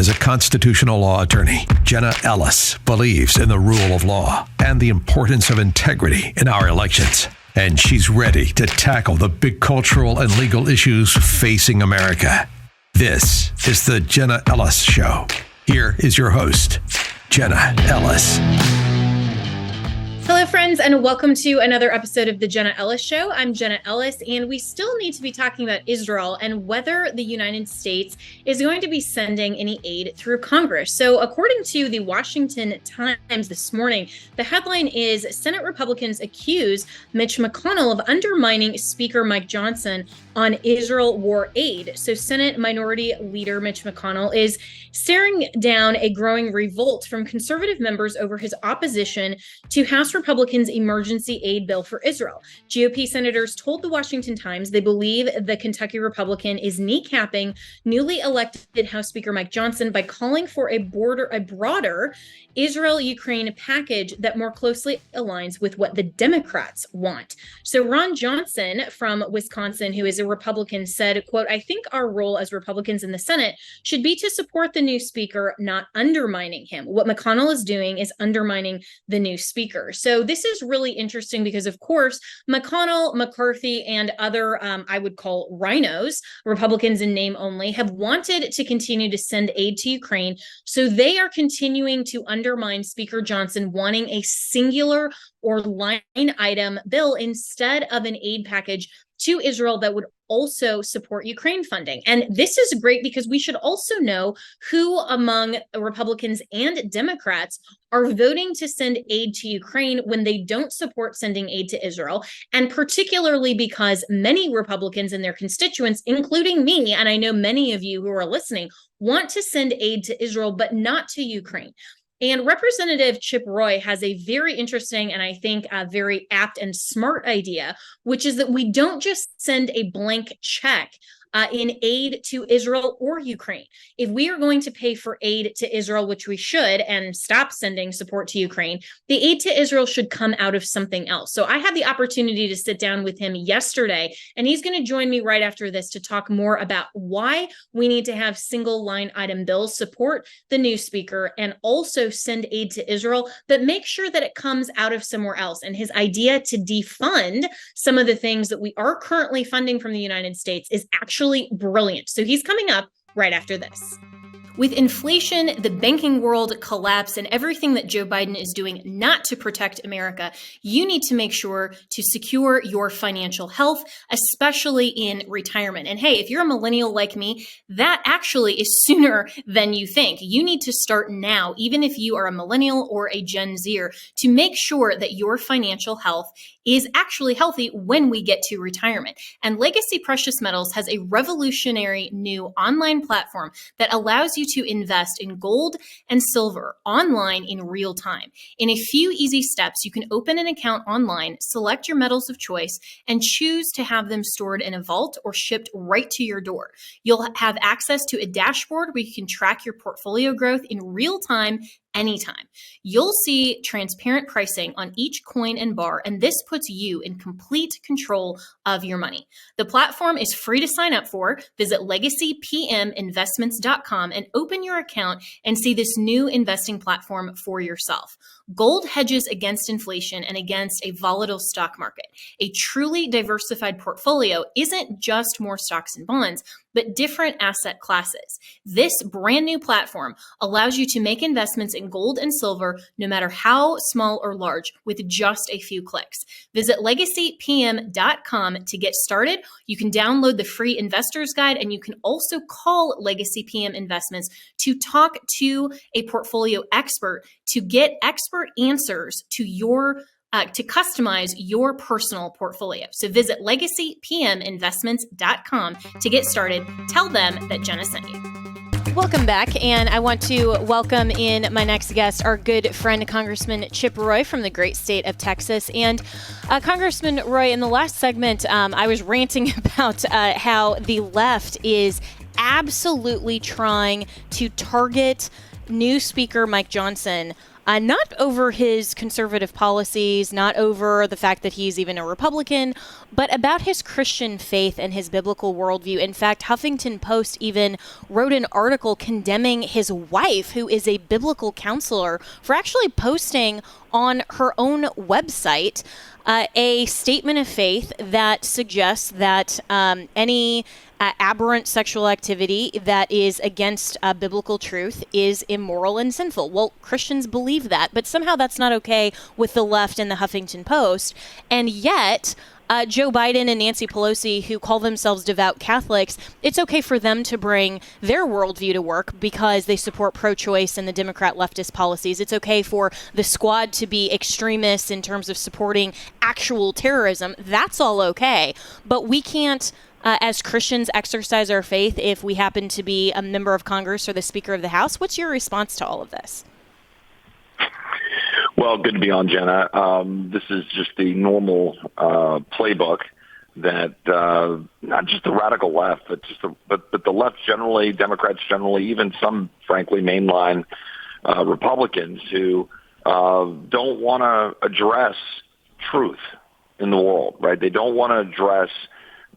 As a constitutional law attorney, Jenna Ellis believes in the rule of law and the importance of integrity in our elections. And she's ready to tackle the big cultural and legal issues facing America. This is the Jenna Ellis Show. Here is your host, Jenna Ellis. Hello, friends, and welcome to another episode of the Jenna Ellis Show. I'm Jenna Ellis, and we still need to be talking about Israel and whether the United States is going to be sending any aid through Congress. So according to the Washington Times this morning, the headline is Senate Republicans accuse Mitch McConnell of undermining Speaker Mike Johnson on Israel war aid. So Senate Minority Leader Mitch McConnell is staring down a growing revolt from conservative members over his opposition to House Republicans' emergency aid bill for Israel. GOP senators told the Washington Times they believe the Kentucky Republican is kneecapping newly elected House Speaker Mike Johnson by calling for a broader Israel-Ukraine package that more closely aligns with what the Democrats want. So Ron Johnson from Wisconsin, who is a Republican, said, quote, "I think our role as Republicans in the Senate should be to support the new speaker, not undermining him. What McConnell is doing is undermining the new speaker." So this is really interesting because, of course, McConnell, McCarthy, and other, I would call rhinos, Republicans in name only, have wanted to continue to send aid to Ukraine. So they are continuing to undermine Speaker Johnson, wanting a singular or line item bill instead of an aid package to Israel that would also support Ukraine funding. And this is great because we should also know who among Republicans and Democrats are voting to send aid to Ukraine when they don't support sending aid to Israel. And particularly because many Republicans and their constituents, including me, and I know many of you who are listening, want to send aid to Israel, but not to Ukraine. And Representative Chip Roy has a very interesting and I think a very apt and smart idea, which is that we don't just send a blank check in aid to Israel or Ukraine. If we are going to pay for aid to Israel, which we should, and stop sending support to Ukraine, the aid to Israel should come out of something else. So I had the opportunity to sit down with him yesterday, and he's going to join me right after this to talk more about why we need to have single line item bills, support the new speaker, and also send aid to Israel, but make sure that it comes out of somewhere else. And his idea to defund some of the things that we are currently funding from the United States is actually brilliant. So he's coming up right after this. With inflation, the banking world collapse, and everything that Joe Biden is doing not to protect America, you need to make sure to secure your financial health, especially in retirement. And hey, if you're a millennial like me, that actually is sooner than you think. You need to start now, even if you are a millennial or a Gen Zer, to make sure that your financial health is actually healthy when we get to retirement. And Legacy Precious Metals has a revolutionary new online platform that allows you to invest in gold and silver online in real time. In a few easy steps, you can open an account online, select your metals of choice, and choose to have them stored in a vault or shipped right to your door. You'll have access to a dashboard where you can track your portfolio growth in real time anytime. You'll see transparent pricing on each coin and bar, and this puts you in complete control of your money. The platform is free to sign up for. Visit legacypminvestments.com and open your account and see this new investing platform for yourself. Gold hedges against inflation and against a volatile stock market. A truly diversified portfolio isn't just more stocks and bonds, but different asset classes. This brand new platform allows you to make investments in gold and silver, no matter how small or large, with just a few clicks. Visit legacypm.com to get started. You can download the free investor's guide, and you can also call Legacy PM Investments to talk to a portfolio expert to get expert answers to your to customize your personal portfolio. So visit legacypminvestments.com to get started. Tell them that Jenna sent you. Welcome back, and I want to welcome in my next guest, our good friend, Congressman Chip Roy from the great state of Texas. And Congressman Roy, in the last segment, I was ranting about how the left is absolutely trying to target new Speaker Mike Johnson, not over his conservative policies, not over the fact that he's even a Republican, but about his Christian faith and his biblical worldview. In fact, Huffington Post even wrote an article condemning his wife, who is a biblical counselor, for actually posting on her own website a statement of faith that suggests that any aberrant sexual activity that is against biblical truth is immoral and sinful. Well, Christians believe that, but somehow that's not okay with the left and the Huffington Post. And yet, Joe Biden and Nancy Pelosi, who call themselves devout Catholics, it's okay for them to bring their worldview to work because they support pro-choice and the Democrat leftist policies. It's okay for the Squad to be extremists in terms of supporting actual terrorism. That's all okay. But we can't, as Christians, exercise our faith if we happen to be a member of Congress or the Speaker of the House. What's your response to all of this? Well, good to be on, Jenna. This is just the normal playbook that not just the radical left, but the left generally, Democrats generally, even some, frankly, mainline Republicans who don't want to address truth in the world, right? They don't want to address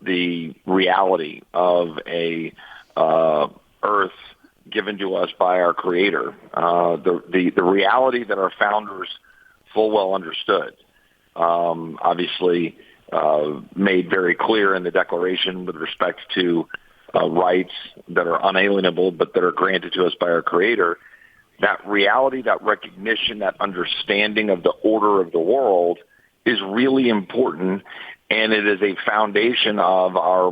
the reality of a earth given to us by our Creator, the reality that our founders full well understood, obviously made very clear in the Declaration with respect to rights that are unalienable but that are granted to us by our Creator. That reality, that recognition, that understanding of the order of the world is really important, and it is a foundation of our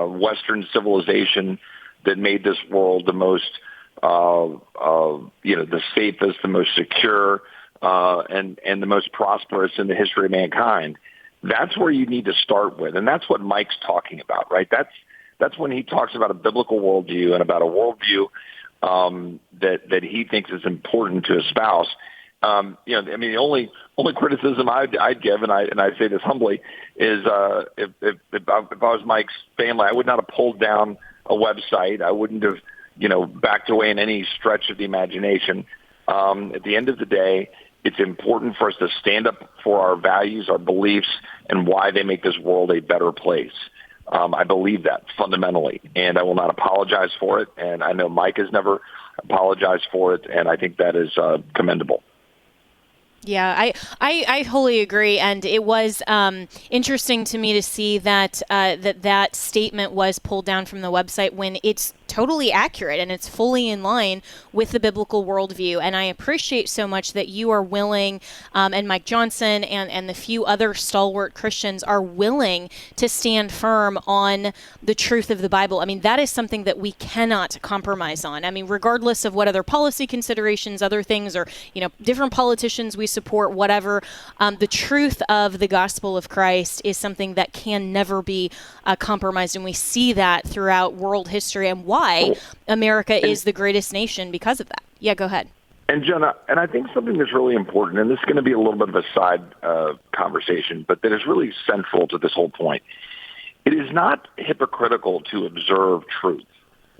Western civilization that made this world the most, the safest, the most secure, and the most prosperous in the history of mankind. That's where you need to start with, and that's what Mike's talking about, right? That's when he talks about a biblical worldview and about a worldview that he thinks is important to espouse. The only criticism I'd give, and I say this humbly, is if I was Mike's family, I would not have pulled down a website. I wouldn't have, backed away in any stretch of the imagination. At the end of the day, it's important for us to stand up for our values, our beliefs, and why they make this world a better place. I believe that fundamentally, and I will not apologize for it. And I know Mike has never apologized for it, and I think that is commendable. Yeah, I wholly agree, and it was interesting to me to see that that statement was pulled down from the website when it's totally accurate and it's fully in line with the biblical worldview. And I appreciate so much that you are willing, and Mike Johnson and the few other stalwart Christians are willing to stand firm on the truth of the Bible. I mean, that is something that we cannot compromise on. I mean, regardless of what other policy considerations, other things, or, different politicians we support, whatever, the truth of the gospel of Christ is something that can never be compromised. And we see that throughout world history and why America is the greatest nation because of that. Yeah, go ahead. And Jenna, and I think something that's really important, and this is going to be a little bit of a side conversation, but that is really central to this whole point. It is not hypocritical to observe truth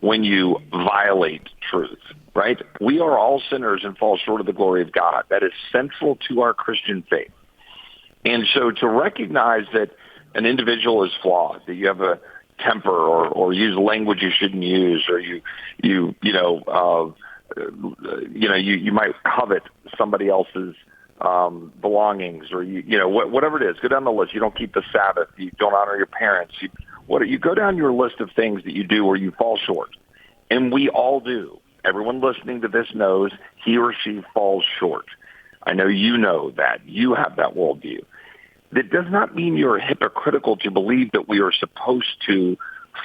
when you violate truth, right? We are all sinners and fall short of the glory of God. That is central to our Christian faith. And so to recognize that an individual is flawed, that you have a temper or use language you shouldn't use, or you might covet somebody else's belongings, or whatever it is. Go down the list. You don't keep the Sabbath. You don't honor your parents. You go down your list of things that you do where you fall short, and we all do. Everyone listening to this knows he or she falls short. I know you know that. You have that worldview. That does not mean you're hypocritical to believe that we are supposed to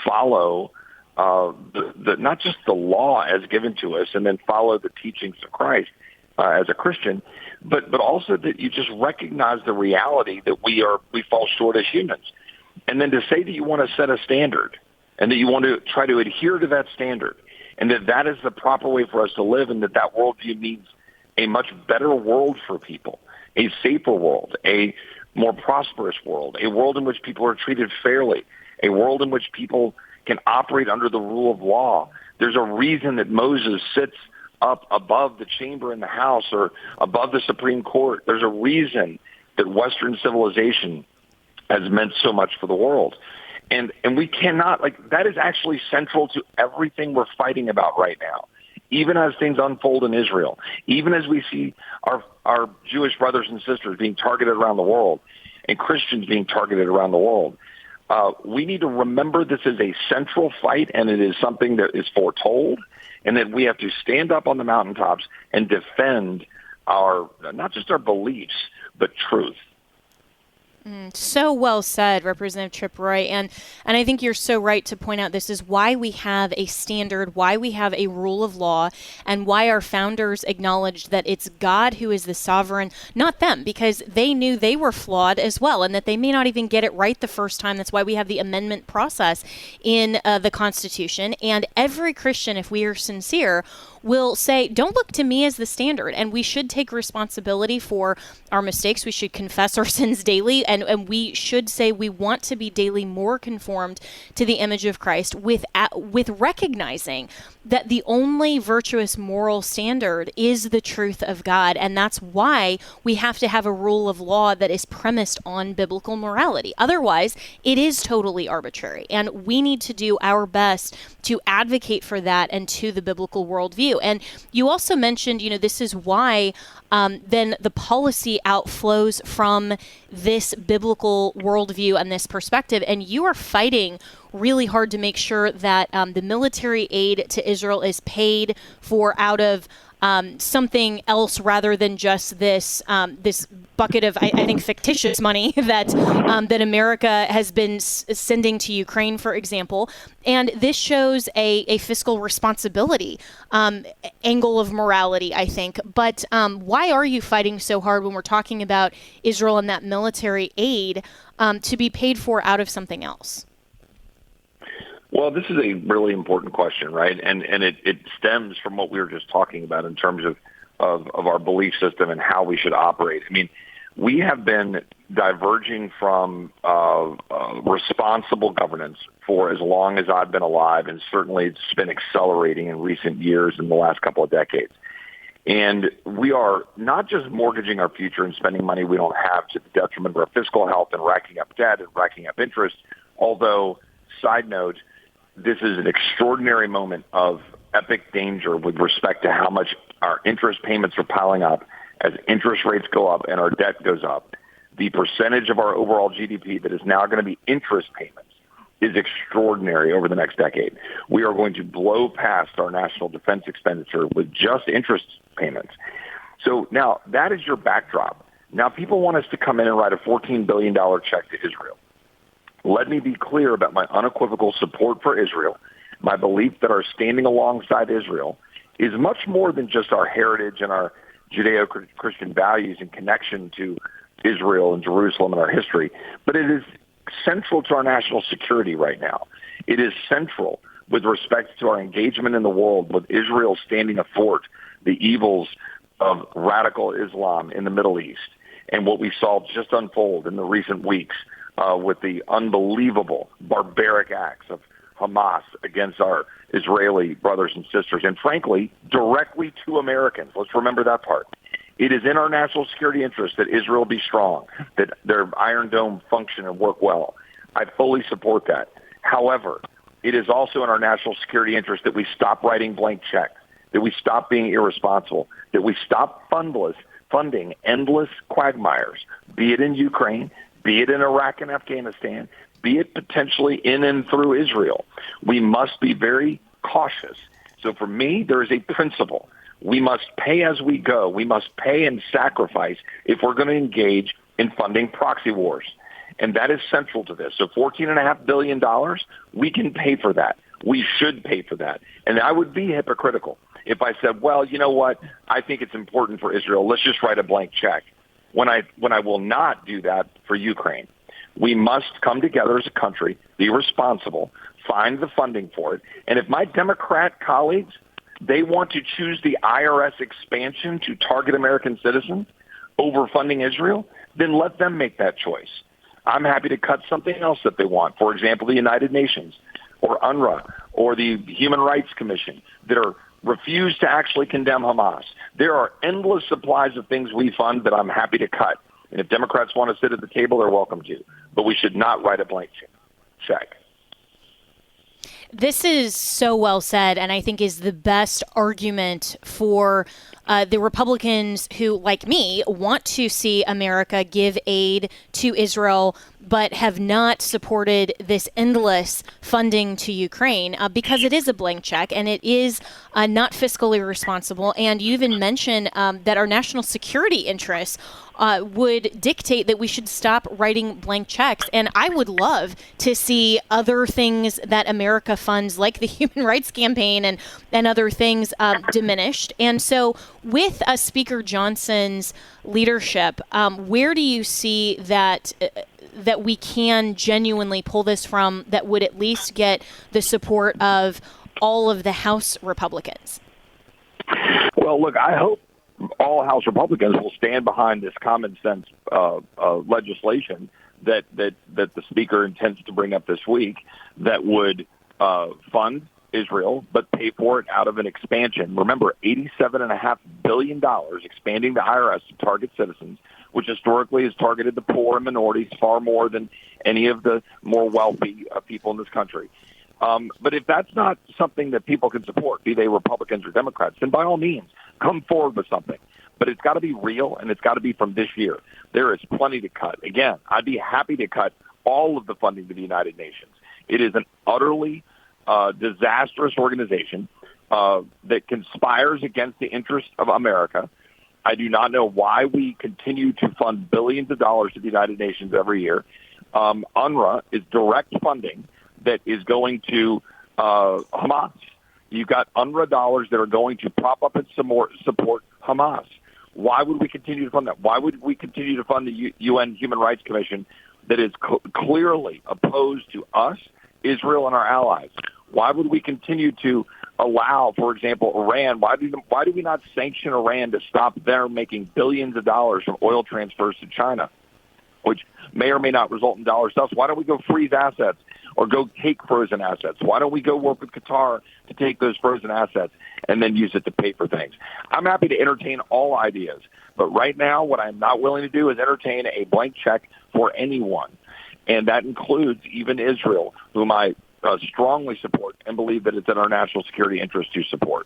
follow not just the law as given to us and then follow the teachings of Christ as a Christian, but also that you just recognize the reality that we fall short as humans. And then to say that you want to set a standard and that you want to try to adhere to that standard and that is the proper way for us to live, and that worldview means a much better world for people, a safer world, a more prosperous world, a world in which people are treated fairly, a world in which people can operate under the rule of law. There's a reason that Moses sits up above the chamber in the house or above the Supreme Court. There's a reason that Western civilization has meant so much for the world. And we cannot, that is actually central to everything we're fighting about right now. Even as things unfold in Israel, even as we see our Jewish brothers and sisters being targeted around the world and Christians being targeted around the world, we need to remember this is a central fight, and it is something that is foretold, and that we have to stand up on the mountaintops and defend not just our beliefs, but truth. So well said, Representative Chip Roy. And I think you're so right to point out this is why we have a standard, why we have a rule of law, and why our founders acknowledged that it's God who is the sovereign, not them, because they knew they were flawed as well and that they may not even get it right the first time. That's why we have the amendment process in the Constitution. And every Christian, if we are sincere, will say, don't look to me as the standard. And we should take responsibility for our mistakes. We should confess our sins daily. And we should say we want to be daily more conformed to the image of Christ with recognizing that the only virtuous moral standard is the truth of God. And that's why we have to have a rule of law that is premised on biblical morality. Otherwise, it is totally arbitrary. And we need to do our best to advocate for that and to the biblical worldview. And you also mentioned, this is why then the policy outflows from this biblical worldview and this perspective. And you are fighting really hard to make sure that the military aid to Israel is paid for out of something else rather than just this bucket of, I think, fictitious money that America has been sending to Ukraine, for example. And this shows a fiscal responsibility angle of morality, I think. But why are you fighting so hard when we're talking about Israel and that military aid to be paid for out of something else? Well, this is a really important question, right? And it stems from what we were just talking about in terms of our belief system and how we should operate. I mean, we have been diverging from responsible governance for as long as I've been alive, and certainly it's been accelerating in recent years in the last couple of decades. And we are not just mortgaging our future and spending money we don't have to the detriment of our fiscal health and racking up debt and racking up interest, although, side note, this is an extraordinary moment of epic danger with respect to how much our interest payments are piling up as interest rates go up and our debt goes up. The percentage of our overall GDP that is now going to be interest payments is extraordinary over the next decade. We are going to blow past our national defense expenditure with just interest payments. So now that is your backdrop. Now people want us to come in and write a $14 billion check to Israel. Let me be clear about my unequivocal support for Israel, my belief that our standing alongside Israel is much more than just our heritage and our Judeo-Christian values and connection to Israel and Jerusalem and our history, but it is central to our national security right now. It is central with respect to our engagement in the world, with Israel standing athwart the evils of radical Islam in the Middle East and what we saw just unfold in the recent weeks with the unbelievable barbaric acts of Hamas against our Israeli brothers and sisters, and frankly, directly to Americans. Let's remember that part. It is in our national security interest that Israel be strong, that their Iron Dome function and work well. I fully support that. However, it is also in our national security interest that we stop writing blank checks, that we stop being irresponsible, that we stop funding endless quagmires, be it in Ukraine, be it in Iraq and Afghanistan, be it potentially in and through Israel. We must be very cautious. So for me, there is a principle. We must pay as we go. We must pay and sacrifice if we're going to engage in funding proxy wars. And that is central to this. So $14.5 billion, we can pay for that. We should pay for that. And I would be hypocritical if I said, well, you know what? I think it's important for Israel. Let's just write a blank check. When I will not do that for Ukraine. We must come together as a country, be responsible, find the funding for it. And if my Democrat colleagues, they want to choose the IRS expansion to target American citizens over funding Israel, then let them make that choice. I'm happy to cut something else that they want. For example, the United Nations or UNRWA or the Human Rights Commission that are refuse to actually condemn Hamas. There are endless supplies of things we fund that I'm happy to cut. And if Democrats want to sit at the table, they're welcome to. But we should not write a blank check. This is so well said, and I think is the best argument for the Republicans who, like me, want to see America give aid to Israel, but have not supported this endless funding to Ukraine because it is a blank check and it is not fiscally responsible. And you even mentioned that our national security interests would dictate that we should stop writing blank checks. And I would love to see other things that America funds, like the Human Rights Campaign and other things, diminished. And so with Speaker Johnson's leadership, where do you see that we can genuinely pull this from that would at least get the support of all of the House Republicans? Well, look, I hope all House Republicans will stand behind this common sense legislation that the Speaker intends to bring up this week that would fund Israel, but pay for it out of an expansion. Remember, $87.5 billion expanding the IRS to target citizens, which historically has targeted the poor and minorities far more than any of the more wealthy people in this country. But if that's not something that people can support, be they Republicans or Democrats, then by all means, come forward with something. But it's got to be real, and it's got to be from this year. There is plenty to cut. Again, I'd be happy to cut all of the funding to the United Nations. It is an utterly disastrous organization that conspires against the interests of America. I do not know why we continue to fund billions of dollars to the United Nations every year. UNRWA is direct funding that is going to Hamas. You've got UNRWA dollars that are going to prop up and support Hamas. Why would we continue to fund that? Why would we continue to fund the UN Human Rights Commission that is clearly opposed to us, Israel, and our allies? Why would we continue to allow, for example, Iran? Why do we not sanction Iran to stop their making billions of dollars from oil transfers to China, which may or may not result in dollars to us? Why don't we go freeze assets or go take frozen assets? Why don't we go work with Qatar to take those frozen assets and then use it to pay for things? I'm happy to entertain all ideas, but right now what I'm not willing to do is entertain a blank check for anyone, and that includes even Israel, whom I strongly support and believe that it's in our national security interest to support.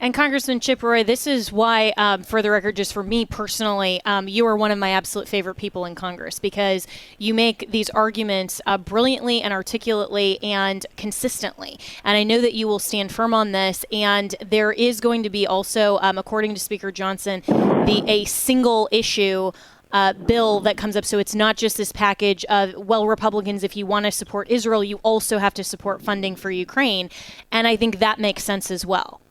And Congressman Chip Roy, this is why, for the record, just for me personally, you are one of my absolute favorite people in Congress, because you make these arguments brilliantly and articulately and consistently. And I know that you will stand firm on this. And there is going to be also, according to Speaker Johnson, a single issue bill that comes up. So it's not just this package of, well, Republicans, if you want to support Israel, you also have to support funding for Ukraine. And I think that makes sense as well.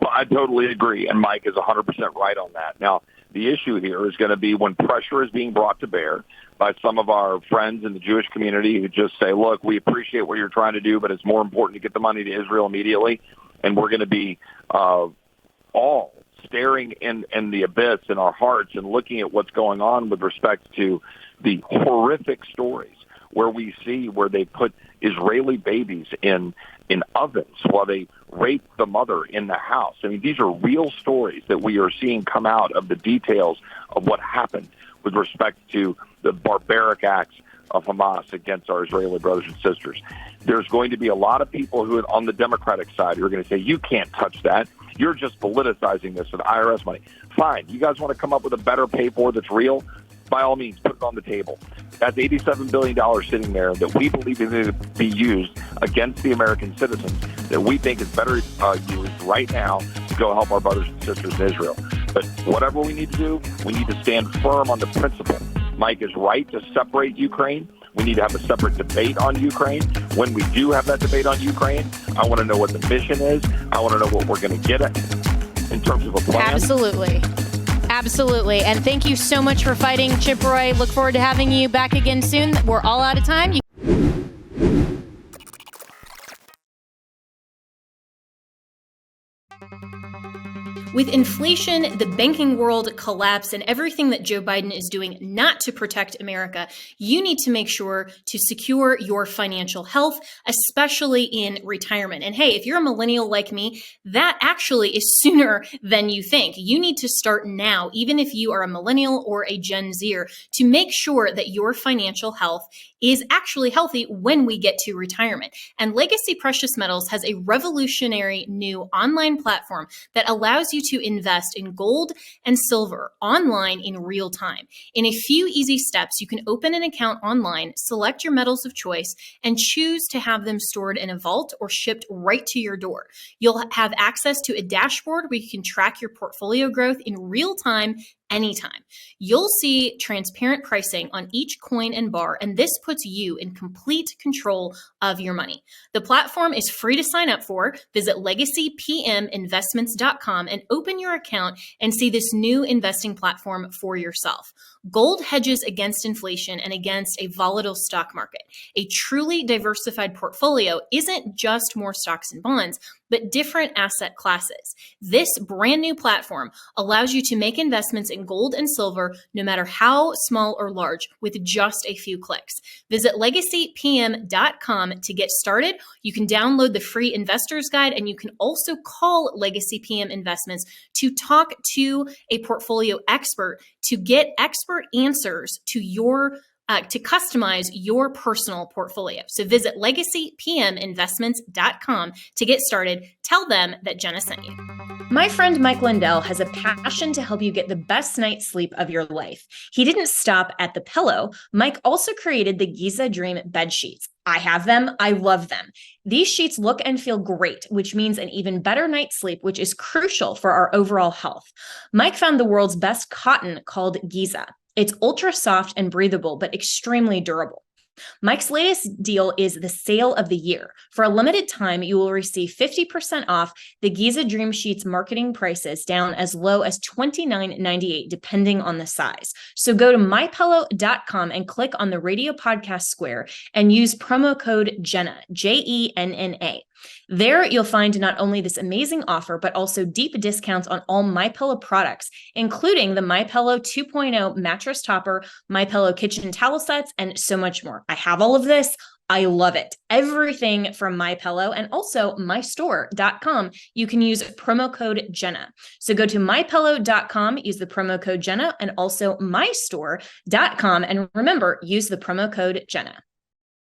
Well, I totally agree, and Mike is 100% right on that. Now, the issue here is going to be when pressure is being brought to bear by some of our friends in the Jewish community who just say, look, we appreciate what you're trying to do, but it's more important to get the money to Israel immediately, and we're going to be all staring in the abyss in our hearts and looking at what's going on with respect to the horrific stories where we see where they put Israeli babies in ovens while they rape the mother in the house. I mean, these are real stories that we are seeing come out of the details of what happened with respect to the barbaric acts of Hamas against our Israeli brothers and sisters. There's going to be a lot of people who are on the Democratic side who are going to say, you can't touch that. You're just politicizing this with IRS money. Fine. You guys want to come up with a better pay for that's real? By all means, put it on the table. That's $87 billion sitting there that we believe is going to be used against the American citizens that we think is better used right now to go help our brothers and sisters in Israel. But whatever we need to do, we need to stand firm on the principle. Mike is right to separate Ukraine. We need to have a separate debate on Ukraine. When we do have that debate on Ukraine, I want to know what the mission is. I want to know what we're going to get at in terms of a plan. Absolutely. Absolutely. And thank you so much for fighting, Chip Roy. Look forward to having you back again soon. We're all out of time. With inflation, the banking world collapse, and everything that Joe Biden is doing not to protect America, you need to make sure to secure your financial health, especially in retirement. And hey, if you're a millennial like me, that actually is sooner than you think. You need to start now, even if you are a millennial or a Gen Zer, to make sure that your financial health is actually healthy when we get to retirement. And Legacy Precious Metals has a revolutionary new online platform that allows you to invest in gold and silver online in real time. In a few easy steps, you can open an account online, select your metals of choice, and choose to have them stored in a vault or shipped right to your door. You'll have access to a dashboard where you can track your portfolio growth in real time anytime. You'll see transparent pricing on each coin and bar, and this puts you in complete control of your money. The platform is free to sign up for. Visit legacypminvestments.com and open your account and see this new investing platform for yourself. Gold hedges against inflation and against a volatile stock market. A truly diversified portfolio isn't just more stocks and bonds, but different asset classes. This brand new platform allows you to make investments in gold and silver, no matter how small or large, with just a few clicks. Visit legacypm.com to get started. You can download the free investor's guide, and you can also call Legacy PM Investments to talk to a portfolio expert to get expert answers to to customize your personal portfolio. So visit legacypminvestments.com to get started. Tell them that Jenna sent you. My friend Mike Lindell has a passion to help you get the best night's sleep of your life. He didn't stop at the pillow. Mike also created the Giza Dream bed sheets. I have them. I love them. These sheets look and feel great, which means an even better night's sleep, which is crucial for our overall health. Mike found the world's best cotton called Giza. It's ultra soft and breathable, but extremely durable. Mike's latest deal is the sale of the year. For a limited time, you will receive 50% off the Giza Dream Sheets marketing prices, down as low as $29.98, depending on the size. So go to mypillow.com and click on the radio podcast square and use promo code Jenna, Jenna. There, you'll find not only this amazing offer, but also deep discounts on all MyPillow products, including the MyPillow 2.0 mattress topper, MyPillow kitchen towel sets, and so much more. I have all of this. I love it. Everything from MyPillow and also mystore.com. You can use promo code Jenna. So go to mypillow.com, use the promo code Jenna, and also mystore.com. And remember, use the promo code Jenna.